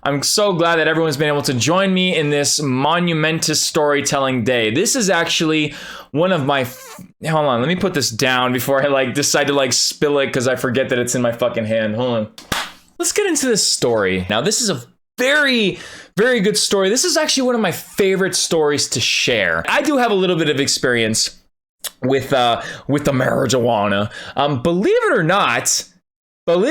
I'm so glad that everyone's been able to join me in this monumentous storytelling day. This is actually one of my... Hold on, let me put this down before I decide to spill it because I forget that it's in my fucking hand. Hold on. Let's get into this story. Now, this is a very, very good story. This is actually one of my favorite stories to share. I do have a little bit of experience with the marijuana. Believe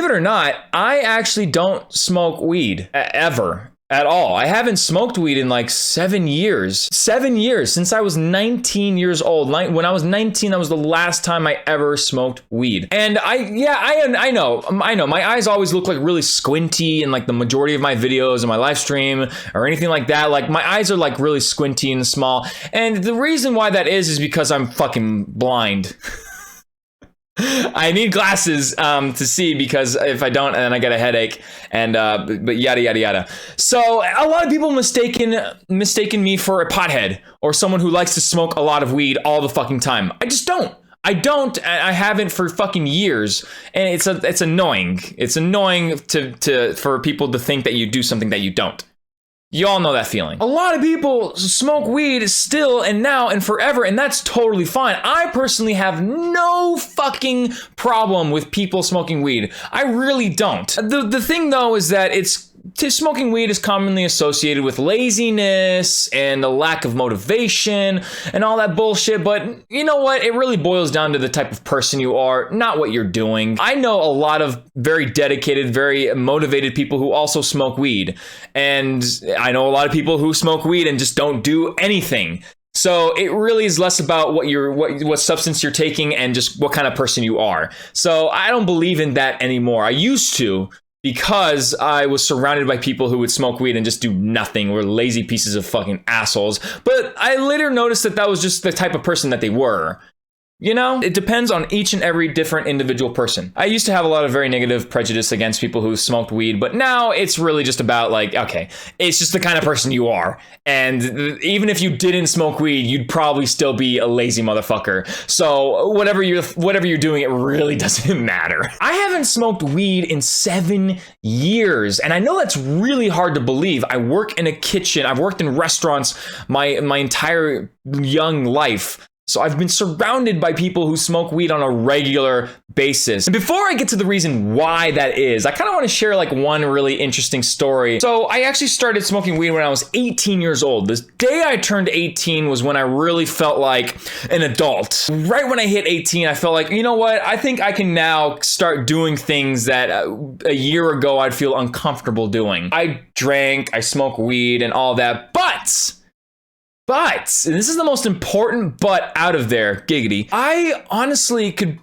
it or not, I actually don't smoke weed ever at all. I haven't smoked weed in 7 years. 7 years since I was 19 years old. When I was 19, that was the last time I ever smoked weed. And I know. My eyes always look really squinty in the majority of my videos and my live stream or anything like that. My eyes are really squinty and small. And the reason why that is because I'm fucking blind. I need glasses to see, because if I don't, then I get a headache, and but yada yada yada. So a lot of people mistaken me for a pothead or someone who likes to smoke a lot of weed all the fucking time. I just don't. I haven't for fucking years, and it's annoying. It's annoying for people to think that you do something that you don't. You all know that feeling. A lot of people smoke weed still and now and forever, and that's totally fine. I personally have no fucking problem with people smoking weed. I really don't. The thing though is that smoking weed is commonly associated with laziness and a lack of motivation and all that bullshit. But you know what? It really boils down to the type of person you are, not what you're doing. I know a lot of very dedicated, very motivated people who also smoke weed. And I know a lot of people who smoke weed and just don't do anything. So it really is less about what substance you're taking and just what kind of person you are. So I don't believe in that anymore. I used to, because I was surrounded by people who would smoke weed and just do nothing. Were lazy pieces of fucking assholes. But I later noticed that was just the type of person that they were. You know, it depends on each and every different individual person. I used to have a lot of very negative prejudice against people who smoked weed, but now it's really just about okay, it's just the kind of person you are. And even if you didn't smoke weed, you'd probably still be a lazy motherfucker. So whatever you're doing, it really doesn't matter. I haven't smoked weed in 7 years, and I know that's really hard to believe. I work in a kitchen. I've worked in restaurants my entire young life. So I've been surrounded by people who smoke weed on a regular basis. And before I get to the reason why that is, I kind of want to share one really interesting story. So I actually started smoking weed when I was 18 years old. The day I turned 18 was when I really felt like an adult. Right when I hit 18, I felt like, you know what? I think I can now start doing things that a year ago I'd feel uncomfortable doing. I drank, I smoked weed and all that, but, and this is the most important but out of there, giggity, I honestly could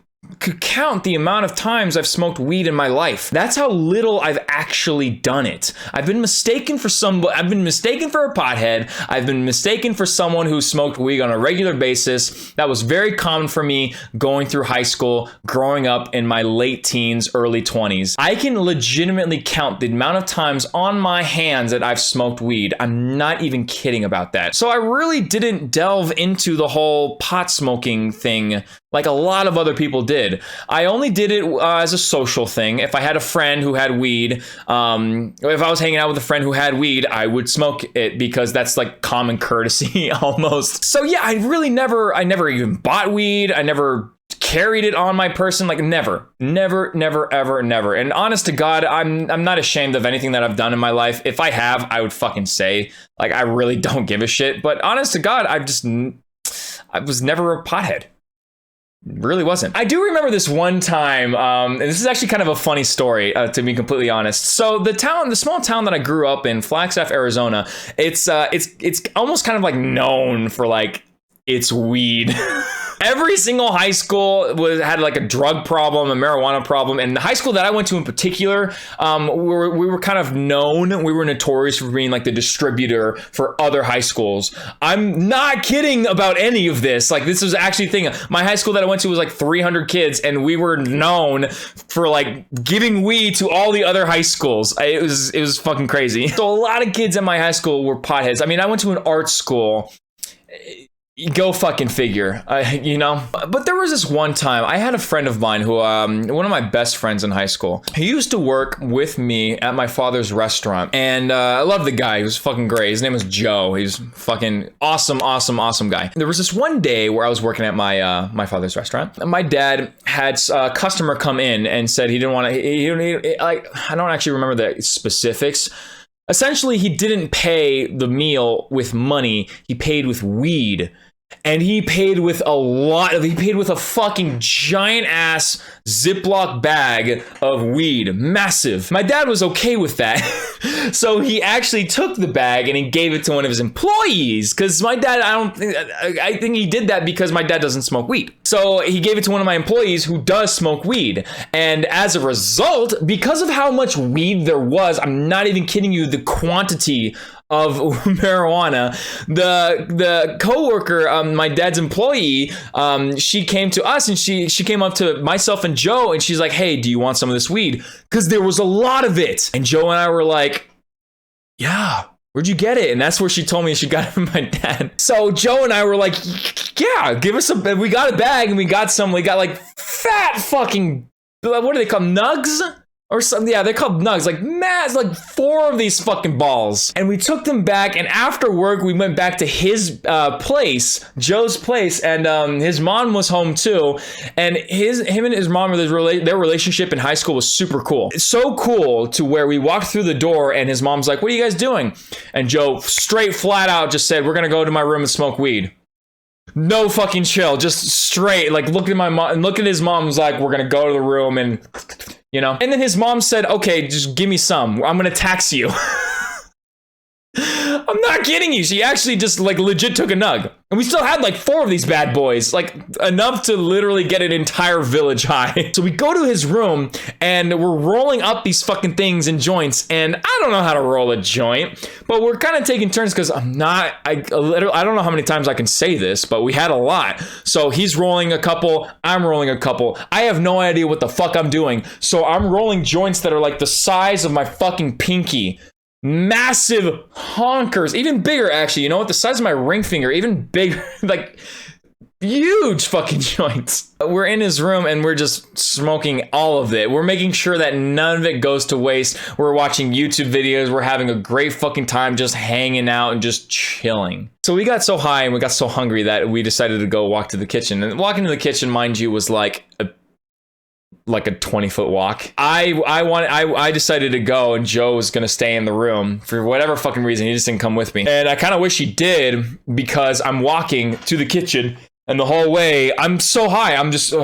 count the amount of times I've smoked weed in my life. That's how little I've actually done it. I've been mistaken for a pothead. I've been mistaken for someone who smoked weed on a regular basis. That was very common for me going through high school, growing up in my late teens, early 20s. I can legitimately count the amount of times on my hands that I've smoked weed. I'm not even kidding about that. So I really didn't delve into the whole pot smoking thing like a lot of other people did. I only did it as a social thing. If I had a friend who had weed, if I was hanging out with a friend who had weed, I would smoke it because that's common courtesy almost. So yeah, I never even bought weed. I never carried it on my person, never, ever, never. And honest to God, I'm not ashamed of anything that I've done in my life. If I have, I would fucking say, I really don't give a shit. But honest to God, I was never a pothead. Really wasn't. I do remember this one time, and this is actually kind of a funny story, to be completely honest. So the small town that I grew up in, Flagstaff, Arizona, it's almost kind of known for its weed. Every single high school had a drug problem, a marijuana problem, and the high school that I went to in particular, we were kind of known. We were notorious for being the distributor for other high schools. I'm not kidding about any of this. This was actually a thing. My high school that I went to was 300 kids, and we were known for giving weed to all the other high schools. It was fucking crazy. So a lot of kids at my high school were potheads. I mean, I went to an art school. Go fucking figure, you know? But there was this one time, I had a friend of mine who, one of my best friends in high school. He used to work with me at my father's restaurant. And I love the guy. He was fucking great. His name was Joe. He was fucking awesome guy. There was this one day where I was working at my father's restaurant. My dad had a customer come in and said he didn't want to, I don't actually remember the specifics. Essentially, he didn't pay the meal with money. He paid with weed. And he paid with a fucking giant ass Ziploc bag of weed. Massive. My dad was okay with that. So he actually took the bag and he gave it to one of his employees. Because my dad, I think he did that because my dad doesn't smoke weed. So he gave it to one of my employees who does smoke weed. And as a result, because of how much weed there was, I'm not even kidding you, the quantity of marijuana, the coworker, my dad's employee, she came to us and she came up to myself and Joe and she's like, hey, do you want some of this weed? Because there was a lot of it. And Joe and I were like, yeah, where'd you get it? And that's where she told me she got it from my dad. So Joe and I were like, yeah, give us some. We got a bag and we got like fat fucking, what do they call them? Nugs? Or something, yeah, they're called nugs, like mass, like 4 of these fucking balls. And we took them back, and after work, we went back to his place, Joe's place, and his mom was home too. And him and his mom, their relationship in high school was super cool. It's so cool to where we walked through the door, and his mom's like, what are you guys doing? And Joe, straight flat out, just said, we're gonna go to my room and smoke weed. No fucking chill, just straight, like look at my mom, and look at his mom's like, we're gonna go to the room and... You know, and then his mom said, okay, just give me some. I'm going to tax you. I'm not kidding you. She actually just like legit took a nug. And we still had like 4 of these bad boys, like enough to literally get an entire village high. So we go to his room and we're rolling up these fucking things in joints. And I don't know how to roll a joint, but we're kind of taking turns because I don't know how many times I can say this, but we had a lot. So he's rolling a couple, I'm rolling a couple. I have no idea what the fuck I'm doing. So I'm rolling joints that are like the size of my fucking pinky. Massive honkers, even bigger actually, you know what, the size of my ring finger, even bigger, like huge fucking joints. We're in his room and we're just smoking all of it. We're making sure that none of it goes to waste. We're watching YouTube videos. We're having a great fucking time just hanging out and just chilling. So we got so high and we got so hungry that we decided to go walk to the kitchen. And walking to the kitchen, mind you, was like a 20-foot walk. I decided to go and Joe was gonna stay in the room for whatever fucking reason. He just didn't come with me. And I kind of wish he did because I'm walking to the kitchen and the whole way I'm so high. I'm just it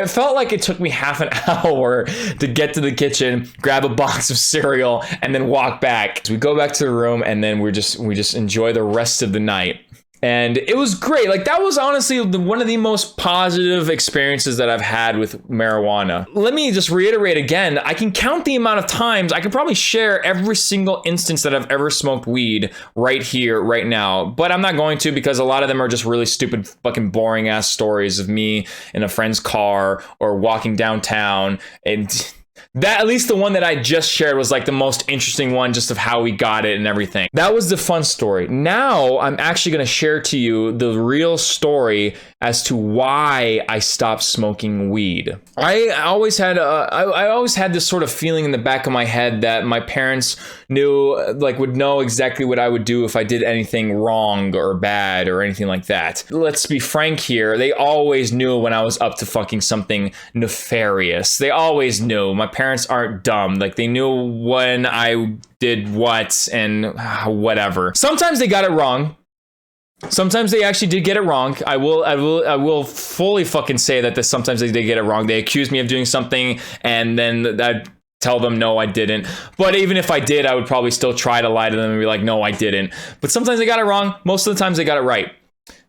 felt like it took me half an hour to get to the kitchen, grab a box of cereal, and then walk back. So we go back to the room and then we just enjoy the rest of the night. And it was great. Like that was honestly one of the most positive experiences that I've had with marijuana. Let me just reiterate again. I can count the amount of times. I can probably share every single instance that I've ever smoked weed right here, right now. But I'm not going to because a lot of them are just really stupid, fucking boring ass stories of me in a friend's car or walking downtown. And that, at least the one that I just shared, was like the most interesting one, just of how we got it and everything. That was the fun story. Now I'm actually going to share to you the real story as to why I stopped smoking weed. I always had this sort of feeling in the back of my head that my parents would know exactly what I would do if I did anything wrong or bad or anything like that. Let's be frank here. They always knew when I was up to fucking something nefarious. They always knew. My parents aren't dumb. Like they knew when I did what and whatever. Sometimes they got it wrong. Sometimes they actually did get it wrong. I will fully fucking say that sometimes they did get it wrong. They accused me of doing something and then I'd tell them, no, I didn't. But even if I did, I would probably still try to lie to them and be like, no, I didn't. But sometimes they got it wrong. Most of the times they got it right.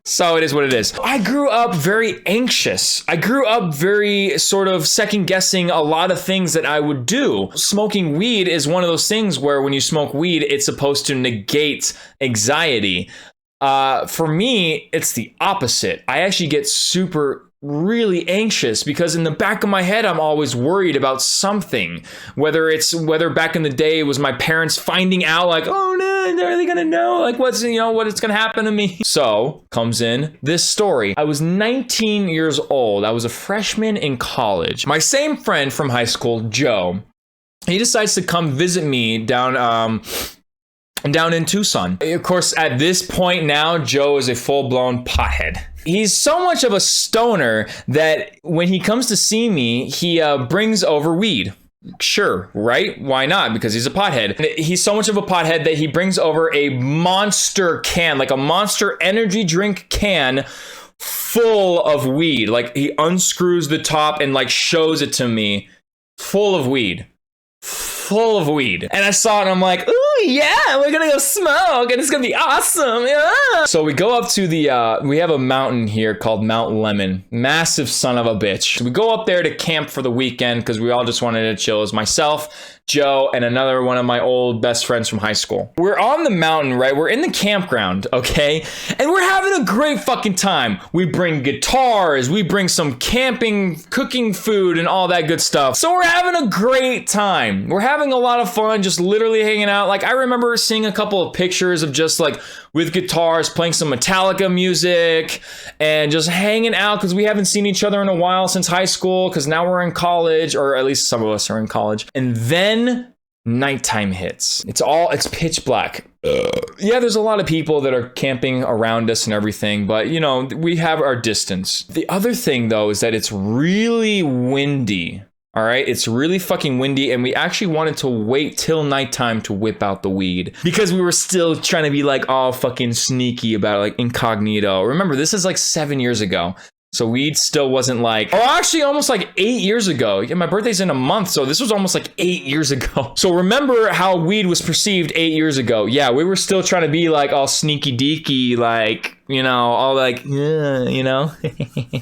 So it is what it is. I grew up very anxious. I grew up very sort of second guessing a lot of things that I would do. Smoking weed is one of those things where when you smoke weed, it's supposed to negate anxiety. For me, it's the opposite. I actually get really anxious because in the back of my head, I'm always worried about something. Whether back in the day it was my parents finding out like, oh no, are they gonna know? Like, what's, what it's gonna happen to me? So comes in this story. I was 19 years old. I was a freshman in college. My same friend from high school, Joe, he decides to come visit me down in Tucson. Of course, at this point now, Joe is a full-blown pothead. He's so much of a stoner that when he comes to see me, he brings over weed. Sure, right? Why not? Because he's a pothead. He's so much of a pothead that he brings over a monster can, like a Monster energy drink can full of weed. Like, he unscrews the top and like shows it to me, full of weed. Full of weed. And I saw it and I'm like, ooh, yeah, we're gonna go smoke and it's gonna be awesome. Yeah. So we go up to we have a mountain here called Mount Lemon. Massive son of a bitch. So we go up there to camp for the weekend because we all just wanted to chill. It was myself, Joe, and another one of my old best friends from high school. We're on the mountain, right? We're in the campground, okay? And we're having a great fucking time. We bring guitars, we bring some camping, cooking food and all that good stuff. So we're having a great time. We're having a lot of fun, just literally hanging out. Like, I remember seeing a couple of pictures of just like with guitars, playing some Metallica music and just hanging out because we haven't seen each other in a while since high school because now we're in college, or at least some of us are in college. And then nighttime hits. It's pitch black. Yeah, there's a lot of people that are camping around us and everything, but we have our distance. The other thing though is that it's really windy. All right, it's really fucking windy, and we actually wanted to wait till nighttime to whip out the weed because we were still trying to be like all fucking sneaky about it, like incognito. Remember, this is like 7 years ago. So weed still wasn't like, actually almost like 8 years ago. Yeah, my birthday's in a month, so this was almost like 8 years ago. So remember how weed was perceived 8 years ago. Yeah, we were still trying to be like all sneaky deaky, like, all like,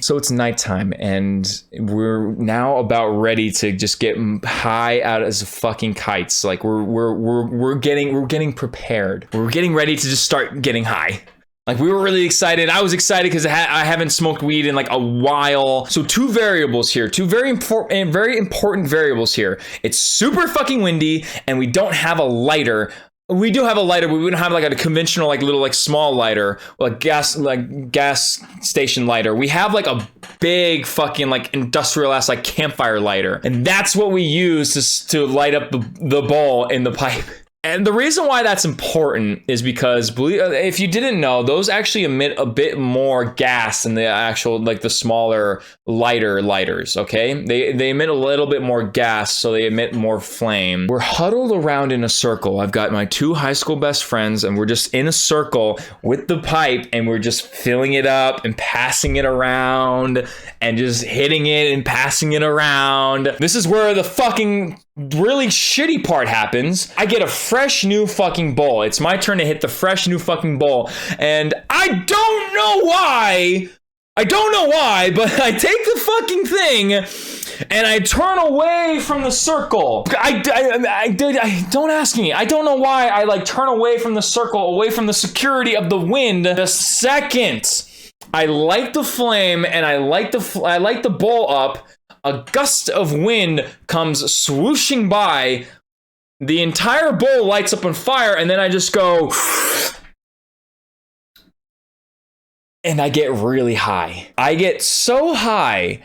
So it's nighttime and we're now about ready to just get high out as fucking kites. Like we're getting prepared. We're getting ready to just start getting high. Like, we were really excited. I was excited because I haven't smoked weed in like a while. So two variables here, two very important variables here. It's super fucking windy and we don't have a lighter. We do have a lighter, but we don't have like a conventional, like little, like small lighter, like gas station lighter. We have like a big fucking like industrial ass like campfire lighter. And that's what we use to light up the bowl in the pipe. And the reason why that's important is because, if you didn't know, those actually emit a bit more gas than the actual, like the smaller, lighter lighters, okay? They emit a little bit more gas, so they emit more flame. We're huddled around in a circle. I've got my two high school best friends, and we're just in a circle with the pipe, and we're just filling it up and passing it around, and just hitting it and passing it around. This is where the fucking really shitty part happens. I get a fresh new fucking bowl. It's my turn to hit the fresh new fucking bowl. And I don't know why, but I take the fucking thing and I turn away from the circle. Don't ask me. I don't know why I like turn away from the circle, away from the security of the wind. The second I light the flame and I light the bowl up, a gust of wind comes swooshing by. The entire bowl lights up on fire, and then I just go, and I get really high. I get so high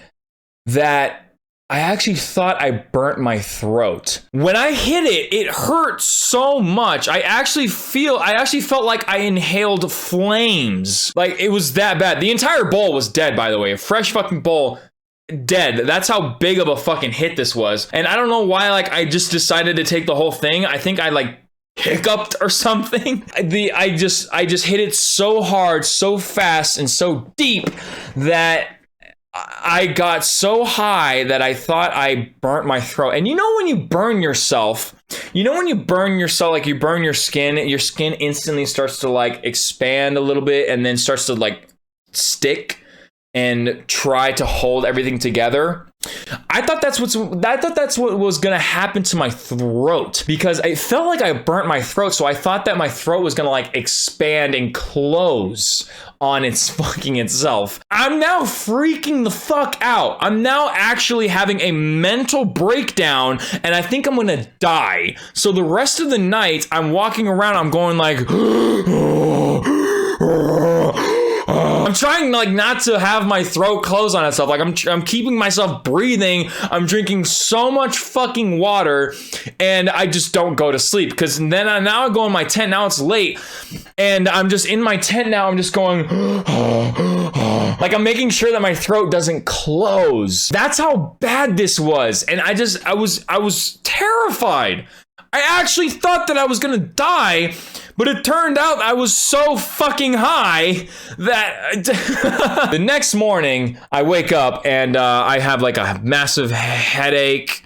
that I actually thought I burnt my throat. When I hit it, it hurt so much. I actually felt like I inhaled flames. Like, it was that bad. The entire bowl was dead, by the way. A fresh fucking bowl. Dead. That's how big of a fucking hit this was. And I don't know why, like, I just decided to take the whole thing. I think I like hiccuped or something. I just hit it so hard, so fast, and so deep that I got so high that I thought I burnt my throat. And when you burn yourself, like you burn your skin instantly starts to like expand a little bit and then starts to like stick and try to hold everything together. I thought that's what was gonna happen to my throat, because it felt like I burnt my throat. So I thought that my throat was gonna like expand and close on its fucking itself. I'm now freaking the fuck out. I'm now actually having a mental breakdown, and I think I'm gonna die. So the rest of the night, I'm walking around, I'm going like, I'm trying like not to have my throat close on itself. Like I'm keeping myself breathing. I'm drinking so much fucking water, and I just don't go to sleep, because then now I go in my tent. Now it's late, and I'm just in my tent now. I'm just going like I'm making sure that my throat doesn't close. That's how bad this was, and I was terrified. I actually thought that I was gonna die, but it turned out I was so fucking high that the next morning I wake up and I have like a massive headache.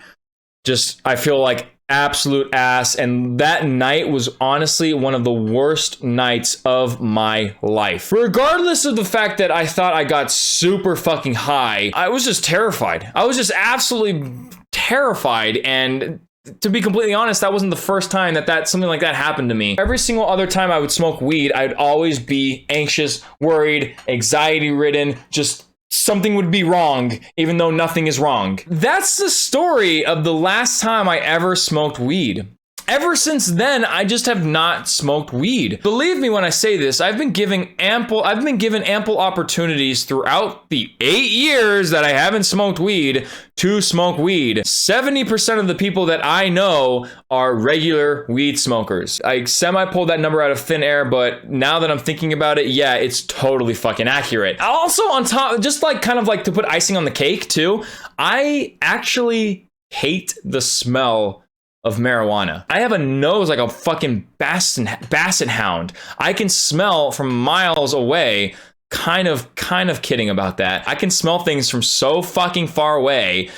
Just, I feel like absolute ass. And that night was honestly one of the worst nights of my life. Regardless of the fact that I thought I got super fucking high, I was just terrified. I was just absolutely terrified. And to be completely honest, that wasn't the first time that something like that happened to me. Every single other time I would smoke weed, I'd always be anxious, worried, anxiety-ridden, just something would be wrong, even though nothing is wrong. That's the story of the last time I ever smoked weed. Ever since then, I just have not smoked weed. Believe me when I say this, I've been given ample opportunities throughout the 8 years that I haven't smoked weed to smoke weed. 70% of the people that I know are regular weed smokers. I semi-pulled that number out of thin air, but now that I'm thinking about it, yeah, it's totally fucking accurate. Also on top, just like kind of like to put icing on the cake too, I actually hate the smell of marijuana. I have a nose like a fucking basset hound. I can smell from miles away. Kind of kidding about that. I can smell things from so fucking far away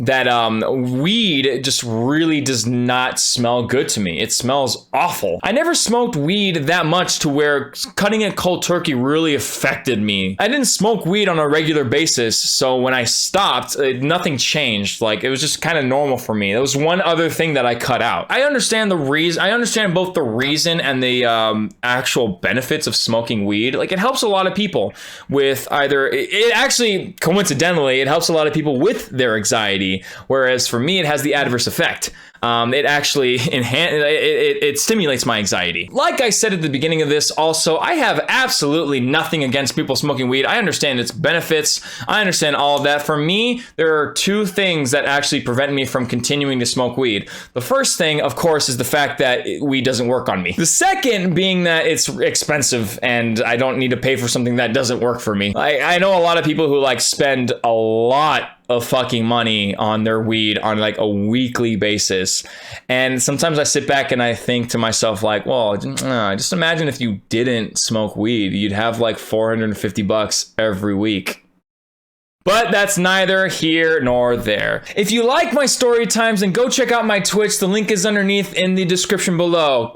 that weed just really does not smell good to me. It smells awful. I never smoked weed that much to where cutting it cold turkey really affected me. I didn't smoke weed on a regular basis, so when I stopped, nothing changed. Like, it was just kind of normal for me. There was one other thing that I cut out. I understand the reason. I understand both the reason and the actual benefits of smoking weed. Like, it helps a lot of people with either, it actually, coincidentally, it helps a lot of people with their anxiety. Whereas for me, it has the adverse effect. It actually it stimulates my anxiety. Like I said at the beginning of this, also, I have absolutely nothing against people smoking weed. I understand its benefits. I understand all of that. For me, there are two things that actually prevent me from continuing to smoke weed. The first thing, of course, is the fact that weed doesn't work on me. The second being that it's expensive and I don't need to pay for something that doesn't work for me. I know a lot of people who like spend a lot of fucking money on their weed on like a weekly basis. And sometimes I sit back and I think to myself like, well, just imagine if you didn't smoke weed, you'd have like $450 every week. But that's neither here nor there. If you like my story times, then go check out my Twitch. The link is underneath in the description below.